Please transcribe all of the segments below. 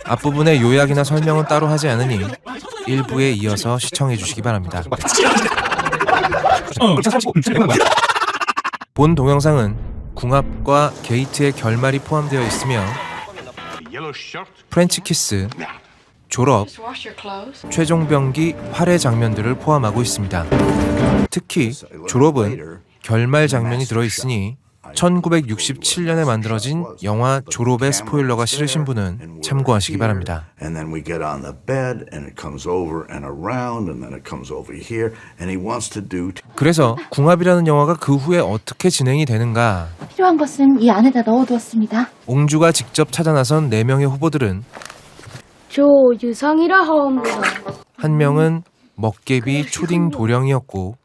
앞부분의 요약이나 설명은 따로 하지 않으니 일부에 이어서 시청해 주시기 바랍니다. 본 동영상은 궁합과 게이트의 결말이 포함되어 있으며 프렌치 키스, 졸업, 최종 병기 활해 장면들을 포함하고 있습니다. 특히 졸업은 결말 장면이 들어있으니 1967년에 만들어진 영화 졸업의 스포일러가 싫으신 분은 참고하시기 바랍니다. 그래서 궁합이라는 영화가 그 후에 어떻게 진행이 되는가? 필요한 것은 이 안에다 넣어두었습니다. 옹주가 직접 찾아 나선 4명의 후보들은 조유성이라 하옵니다. 한 명은 먹개비 초딩 도령이었고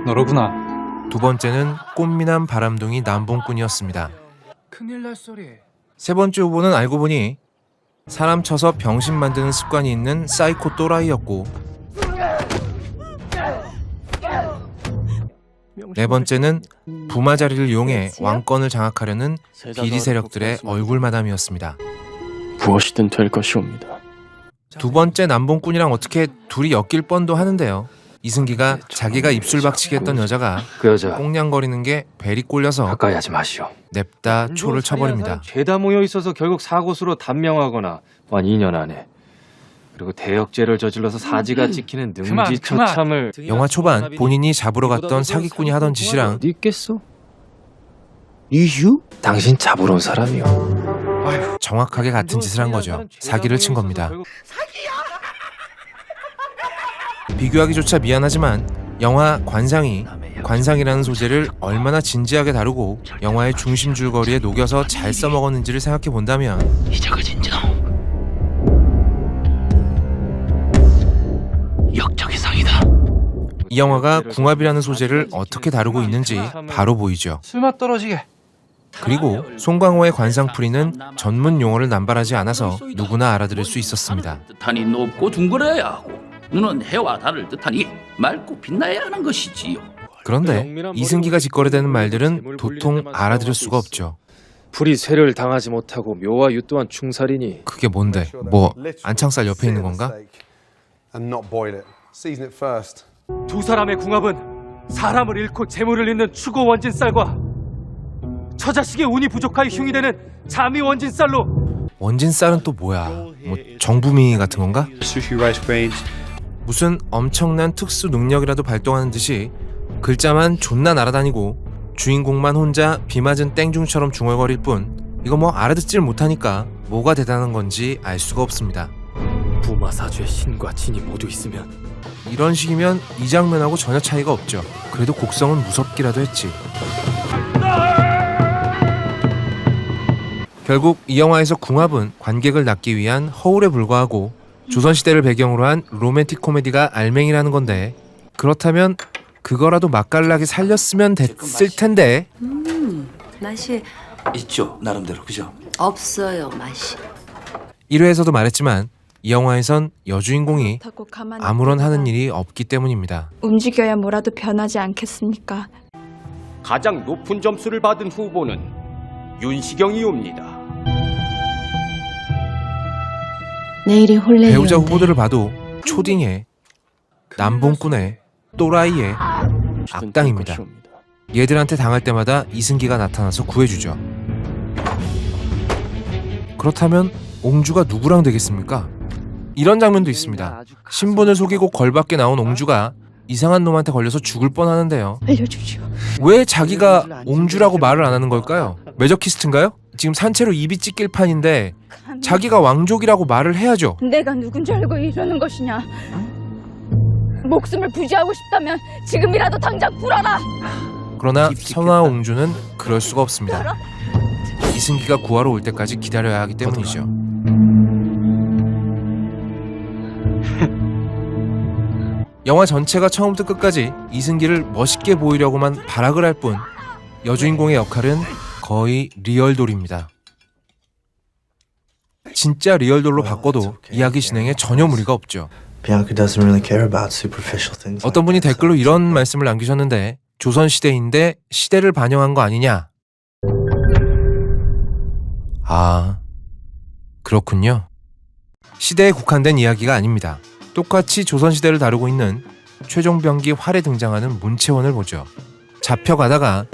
너로구나. 두 번째는 꽃미남 바람둥이 남봉꾼이었습니다. 큰일 날 소리. 세 번째 후보는 알고 보니 사람 쳐서 병신 만드는 습관이 있는 사이코 또라이였고 네 번째는 부마 자리를 이용해 왕권을 장악하려는 비리 세력들의 얼굴마담이었습니다. 무엇이든 될 것이옵니다. 두 번째 남봉꾼이랑 어떻게 둘이 엮일 뻔도 하는데요. 이승기가 자기가 입술 박치기 했던 여자가 그 여자 꽁냥거리는 게 벨이 꼴려서 가까이 하지 마시오. 냅다 초를 쳐버립니다. 죄다 모여 있어서 결국 사고수로 단명하거나 만 2년 안에 그리고 대역죄를 저질러서 사지가 찍히는 능지처참을. 영화 초반 본인이 잡으러 갔던 사기꾼이 하던 짓이랑 어디 있겠어? 이유? 당신 잡으러 온 사람이요. 정확하게 같은 짓을 한 거죠. 사기를 친 겁니다. 비교하기조차 미안하지만 영화 관상이 관상이라는 소재를 얼마나 진지하게 다루고 영화의 중심 줄거리에 녹여서 잘 써먹었는지를 생각해 본다면 이자가 진정 역적이상이다. 이 영화가 궁합이라는 소재를 어떻게 다루고 있는지 바로 보이죠. 술맛 떨어지게. 그리고 송강호의 관상풀이는 전문 용어를 남발하지 않아서 누구나 알아들을 수 있었습니다. 뜻하니 높고 둥그러야 하고 눈은 해와 달을 뜻하니 맑고 빛나야 하는 것이지요. 그런데 이승기가 짓거려대는 말들은 도통 알아들을 수가 없죠. 불이 쇠를 당하지 못하고 묘와 유 또한 충살이니. 그게 뭔데? 뭐 안창살 옆에 있는 건가? 두 사람의 궁합은 사람을 잃고 재물을 잃는 추고 원진쌀과 처자식의 운이 부족하여 흉이 되는 자미 원진쌀로. 원진쌀은 또 뭐야? 뭐 정부미 같은 건가? 무슨 엄청난 특수 능력이라도 발동하는 듯이 글자만 존나 날아다니고 주인공만 혼자 비 맞은 땡중처럼 중얼거릴 뿐 이거 뭐 알아듣질 못하니까 뭐가 대단한 건지 알 수가 없습니다. 부마사주의 신과 진이 모두 있으면 이런 식이면 이 장면하고 전혀 차이가 없죠. 그래도 곡성은 무섭기라도 했지. 결국 이 영화에서 궁합은 관객을 낳기 위한 허울에 불과하고 조선시대를 배경으로 한 로맨틱 코미디가 알맹이라는 건데 그렇다면 그거라도 맛깔나게 살렸으면 됐을 텐데. 맛이 있죠, 나름대로. 그죠? 없어요, 맛이. 1회에서도 말했지만 이 영화에선 여주인공이 아무런 하는 일이 없기 때문입니다. 움직여야 뭐라도 변하지 않겠습니까? 가장 높은 점수를 받은 후보는 윤시경이옵니다. 내일이 홀레이온데 배우자 후보들을 봐도 초딩의 남봉꾼의 또라이의 악당입니다. 얘들한테 당할 때마다 이승기가 나타나서 구해주죠. 그렇다면 옹주가 누구랑 되겠습니까? 이런 장면도 있습니다. 신분을 속이고 걸밖에 나온 옹주가 이상한 놈한테 걸려서 죽을 뻔하는데요. 알려주시오. 왜 자기가 옹주라고 말을 안 하는 걸까요? 매저키스트인가요? 지금 산채로 입이 찢길 판인데 자기가 왕족이라고 말을 해야죠. 내가 누군지 알고 이러는 것이냐? 목숨을 부지하고 싶다면 지금이라도 당장 굴어라. 그러나 선화 옹주는 그럴 수가 없습니다. 이승기가 구하러 올 때까지 기다려야 하기 때문이죠. 영화 전체가 처음부터 끝까지 이승기를 멋있게 보이려고만 발악을 할 뿐 여주인공의 역할은 거의 리얼돌입니다. 진짜 리얼돌로 바꿔도 이야기 진행에 전혀 무리가 없죠. 어떤 분이 댓글로 이런 말씀을 남기셨는데 조선시대인데 시대를 반영한 거 아니냐? 아, 그렇군요. 시대에 국한된 이야기가 아닙니다. 똑같이 조선시대를 다루고 있는 최종병기 활에 등장하는 문채원을 보죠. 잡혀가다가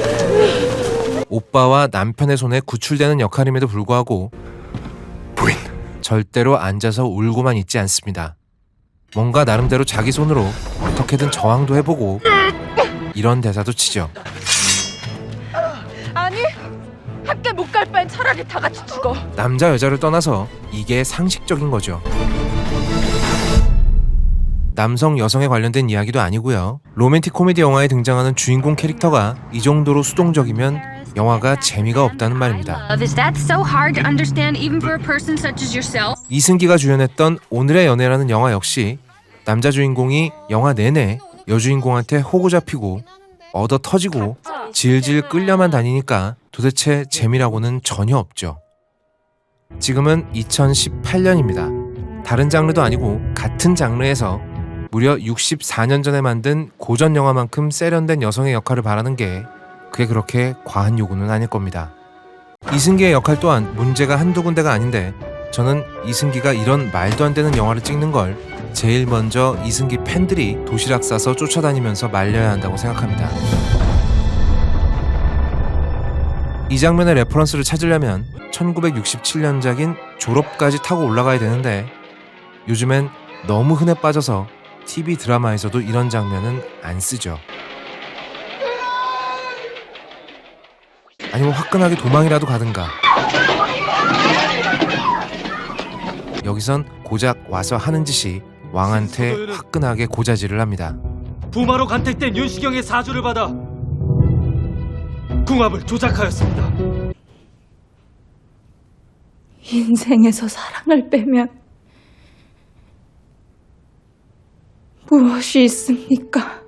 오빠와 남편의 손에 구출되는 역할임에도 불구하고 부인, 절대로 앉아서 울고만 있지 않습니다. 뭔가 나름대로 자기 손으로 어떻게든 저항도 해보고 이런 대사도 치죠. 아니, 함께 못 갈 바엔 차라리 다 같이 죽어. 남자 여자를 떠나서 이게 상식적인 거죠. 남성 여성에 관련된 이야기도 아니고요. 로맨틱 코미디 영화에 등장하는 주인공 캐릭터가 이 정도로 수동적이면 영화가 재미가 없다는 말입니다. Is that so hard to understand even for a person such as yourself? 이승기가 주연했던 오늘의 연애라는 영화 역시 남자 주인공이 영화 내내 여주인공한테 호구 잡히고 얻어 터지고 질질 끌려만 다니니까 도대체 재미라고는 전혀 없죠. 지금은 2018년입니다. 다른 장르도 아니고 같은 장르에서 무려 64년 전에 만든 고전 영화만큼 세련된 여성의 역할을 바라는 게 그게 그렇게 과한 요구는 아닐 겁니다. 이승기의 역할 또한 문제가 한두 군데가 아닌데 저는 이승기가 이런 말도 안 되는 영화를 찍는 걸 제일 먼저 이승기 팬들이 도시락 싸서 쫓아다니면서 말려야 한다고 생각합니다. 이 장면의 레퍼런스를 찾으려면 1967년작인 졸업까지 타고 올라가야 되는데 요즘엔 너무 흔해 빠져서 TV 드라마에서도 이런 장면은 안 쓰죠. 아니면 화끈하게 도망이라도 가든가. 여기선 고작 와서 하는 짓이 왕한테 화끈하게 고자질을 합니다. 부마로 간택된 윤시경의 사주를 받아 궁합을 조작하였습니다. 인생에서 사랑을 빼면 무엇이 있습니까?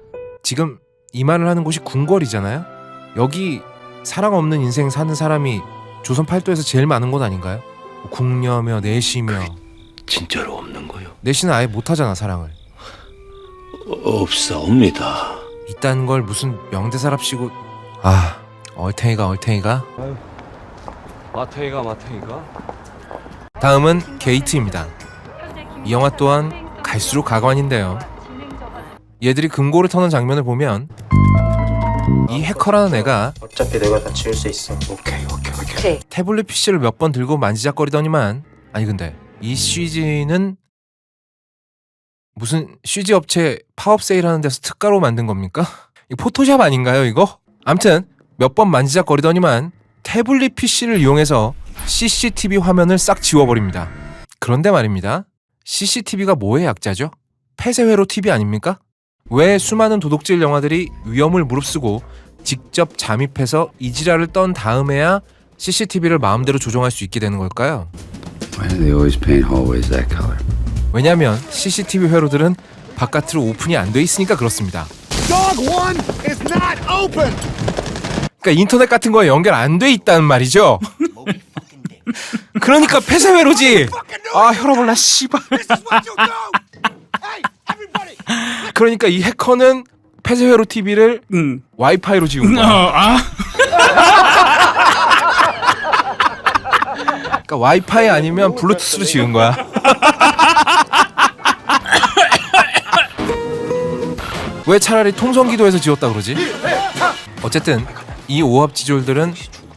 지금 이 말을 하는 곳이 궁궐이잖아요. 여기 사랑 없는 인생 사는 사람이 조선 팔도에서 제일 많은 곳 아닌가요? 궁녀며 내시며. 진짜로 없는 거요? 내시는 아예 못하잖아 사랑을. 없사옵니다. 이딴 걸 무슨 명대사랍시고. 아, 얼탱이가. 마탱이가. 다음은 게이트입니다. 이 영화 또한 갈수록 가관인데요. 얘들이 금고를 터는 장면을 보면 이 해커라는 애가 어차피 내가 다 지울 수 있어. 오케이. 태블릿 PC를 몇 번 들고 만지작거리더니만 아니 근데 이 CG는 무슨 CG 업체 파업 세일하는 데서 특가로 만든 겁니까? 이거 포토샵 아닌가요 이거? 암튼 몇 번 만지작거리더니만 태블릿 PC를 이용해서 CCTV 화면을 싹 지워버립니다. 그런데 말입니다. CCTV가 뭐의 약자죠? 폐쇄회로 TV 아닙니까? 왜 수많은 도둑질 영화들이 위험을 무릅쓰고 직접 잠입해서 이지라를 떤 다음에야 CCTV를 마음대로 조정할 수 있게 되는 걸까요? Why do they always paint hallways that color? 왜냐면 CCTV 회로들은 바깥으로 오픈이 안 돼 있으니까 그렇습니다. 그러니까 인터넷 같은 거에 연결 안 돼 있다는 말이죠. 그러니까 폐쇄 회로지. 아 혈압 올라 씨발. 그러니까 이 해커는 폐쇄 회로 TV를 와이파이로 지운 거야. 그러니까 와이파이 아니면 블루투스로 지은 거야. 왜 차라리 통성기도에서 지웠다 그러지? 어쨌든 이 오합지졸들은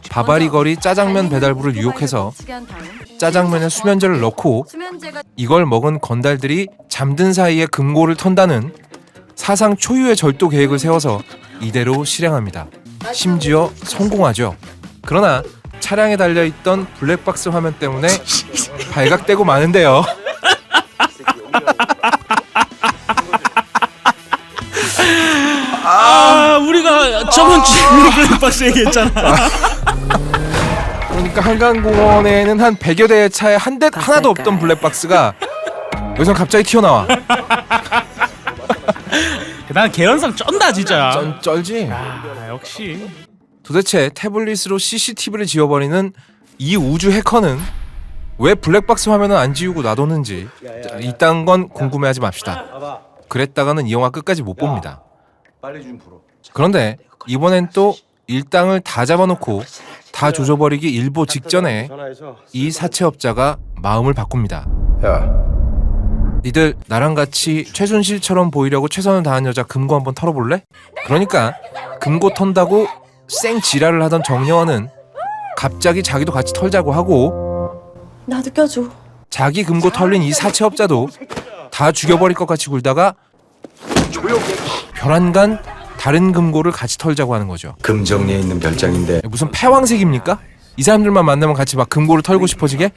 바바리거리 짜장면 배달부를 유혹해서 짜장면에 수면제를 넣고 이걸 먹은 건달들이 잠든 사이에 금고를 턴다는 사상 초유의 절도 계획을 세워서 이대로 실행합니다. 심지어 성공하죠. 그러나 차량에 달려있던 블랙박스 화면 때문에 발각되고 마는데요. 우리가 저번 주에 블랙박스 얘기했잖아. 그러니까 한강공원에는 한 100여 대의 차에 한 대 하나도 없던 블랙박스가 여기서 갑자기 튀어나와. 난 개연성 쩐다 진짜. 쩔지. 역시. 도대체 태블릿으로 CCTV를 지워버리는 이 우주 해커는 왜 블랙박스 화면은 안 지우고 놔뒀는지 이딴 건 궁금해하지 맙시다. 그랬다가는 이 영화 끝까지 못 봅니다. 그런데 이번엔 또 일당을 다 잡아놓고 다 조져버리기 일보 직전에 이 사채업자가 마음을 바꿉니다. 니들 나랑 같이 최순실처럼 보이려고 최선을 다한 여자 금고 한번 털어볼래? 그러니까 금고 턴다고 쌩 지랄을 하던 정여원은 갑자기 자기도 같이 털자고 하고 나도 껴줘. 자기 금고 털린 이 사채업자도 다 죽여버릴 것 같이 굴다가 별안간 다른 금고를 같이 털자고 하는 거죠. 금정리에 있는 별장인데 무슨 패왕색입니까? 이 사람들만 만나면 같이 막 금고를 털고 싶어지게?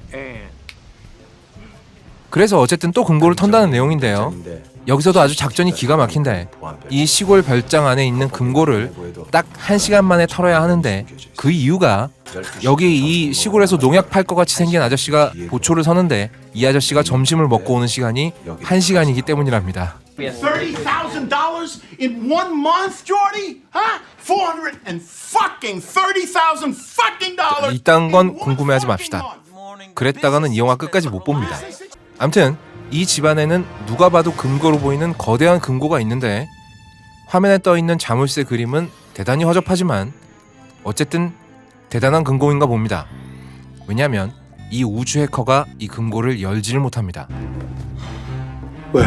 그래서 어쨌든 또 금고를 턴다는 내용인데요. 여기서도 아주 작전이 기가 막힌데 이 시골 별장 안에 있는 금고를 딱 1시간 만에 털어야 하는데 그 이유가 여기 이 시골에서 농약 팔 것 같이 생긴 아저씨가 보초를 서는데 이 아저씨가 점심을 먹고 오는 시간이 1시간이기 때문이랍니다. $30,000 in 1 month, Jordy? Huh? $430,000 이딴 건 궁금해하지 맙시다. 그랬다가는 이 영화 끝까지 못 봅니다. 암튼 이 집안에는 누가 봐도 금고로 보이는 거대한 금고가 있는데 화면에 떠있는 자물쇠 그림은 대단히 허접하지만 어쨌든 대단한 금고인가 봅니다. 왜냐하면 이 우주 해커가 이 금고를 열지를 못합니다. 왜?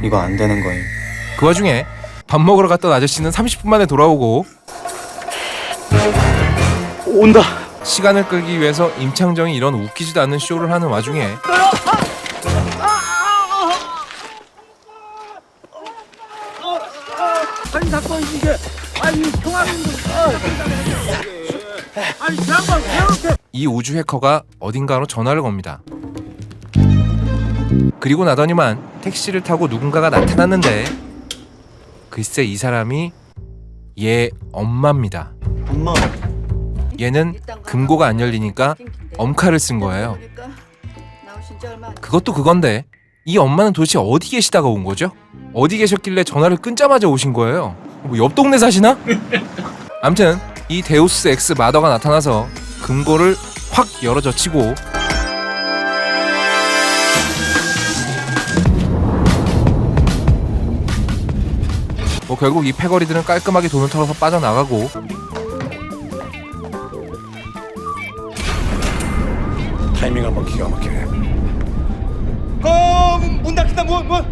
이거 안 되는 거임. 그 와중에 밥 먹으러 갔던 아저씨는 30분 만에 돌아오고 온다. 시간을 끌기 위해서 임창정이 이런 웃기지도 않는 쇼를 하는 와중에 이 우주 해커가 어딘가로 전화를 겁니다. 그리고 나더니만 택시를 타고 누군가가 나타났는데 글쎄 이 사람이 얘 엄마입니다. 엄마. 얘는 금고가 안 열리니까 엄카를 쓴 거예요. 그것도 그건데 이 엄마는 도대체 어디 계시다가 온 거죠? 어디 계셨길래 전화를 끊자마자 오신 거예요? 뭐 옆 동네 사시나? 암튼 이 데우스 엑스 마더가 나타나서 금고를 확 열어젖히고 뭐 결국 이 패거리들은 깔끔하게 돈을 털어서 빠져나가고 타이밍 한번 기가 막히네. 문 닫힌다. 문.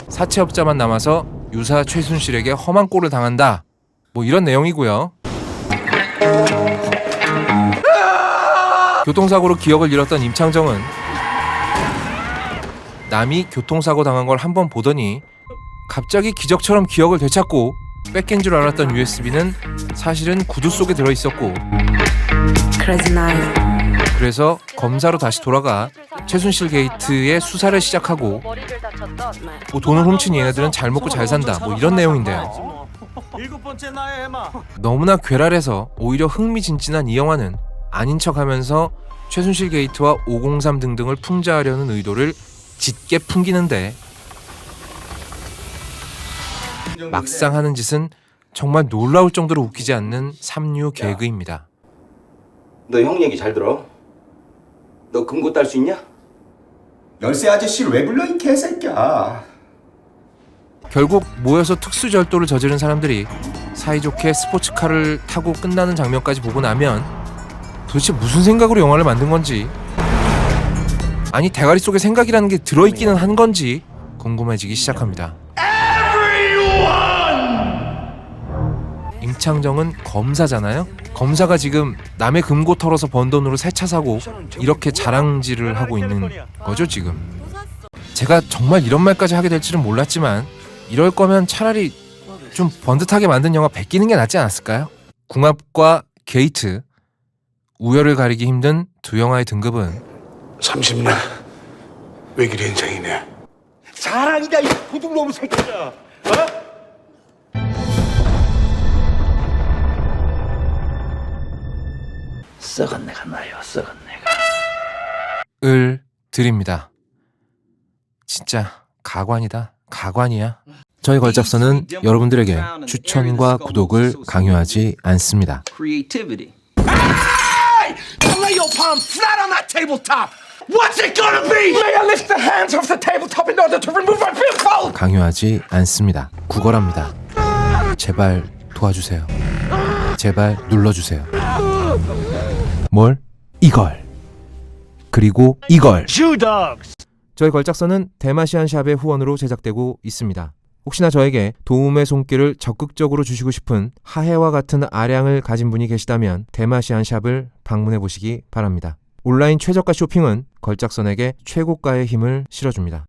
사채업자만 남아서 유사 최순실에게 험한 꼴을 당한다. 뭐 이런 내용이고요. 교통사고로 기억을 잃었던 임창정은 남이 교통사고 당한 걸 한번 보더니 갑자기 기적처럼 기억을 되찾고 뺏긴 줄 알았던 USB는 사실은 구두 속에 들어있었고 그래서 검사로 다시 돌아가 최순실 게이트의 수사를 시작하고 뭐 돈을 훔친 얘네들은 잘 먹고 잘 산다 뭐 이런 내용인데요. 너무나 괴랄해서 오히려 흥미진진한 이 영화는 아닌 척하면서 최순실 게이트와 503 등등을 풍자하려는 의도를 짙게 풍기는데 막상 하는 짓은 정말 놀라울 정도로 웃기지 않는 삼류 개그입니다. 너 형 얘기 잘 들어? 너 금고 딸 수 있냐? 열쇠 아저씨를 왜 불러 이 개새끼야. 결국 모여서 특수절도를 저지른 사람들이 사이좋게 스포츠카를 타고 끝나는 장면까지 보고 나면 도대체 무슨 생각으로 영화를 만든 건지 아니 대가리 속에 생각이라는 게 들어있기는 한 건지 궁금해지기 시작합니다. 임창정은 검사잖아요? 검사가 지금 남의 금고 털어서 번 돈으로 새 차 사고 이렇게 자랑질을 하고 있는 거죠 지금. 제가 정말 이런 말까지 하게 될지는 몰랐지만 이럴 거면 차라리 좀 번듯하게 만든 영화 베끼는 게 낫지 않았을까요? 궁합과 게이트, 우열을 가리기 힘든 두 영화의 등급은 30년 외길 인생이네. 자랑이다 이 도둑놈 새끼야. 썩은 내가 나요. 썩은 내가. 을 드립니다. 진짜 가관이다. 가관이야. 저희 걸작서는 여러분들에게 추천과 구독을 강요하지 않습니다. Creativity. Lay your palm flat on that tabletop. What's it gonna be? May I lift the hands off the tabletop in order to remove my billfold? 강요하지 않습니다. 구걸합니다. 제발 도와주세요. 제발 눌러주세요. 뭘? 이걸. 그리고 이걸. 저희 걸작서는 대마시안 샵의 후원으로 제작되고 있습니다. 혹시나 저에게 도움의 손길을 적극적으로 주시고 싶은 하해와 같은 아량을 가진 분이 계시다면 대마시안 샵을 방문해 보시기 바랍니다. 온라인 최저가 쇼핑은 걸작선에게 최고가의 힘을 실어줍니다.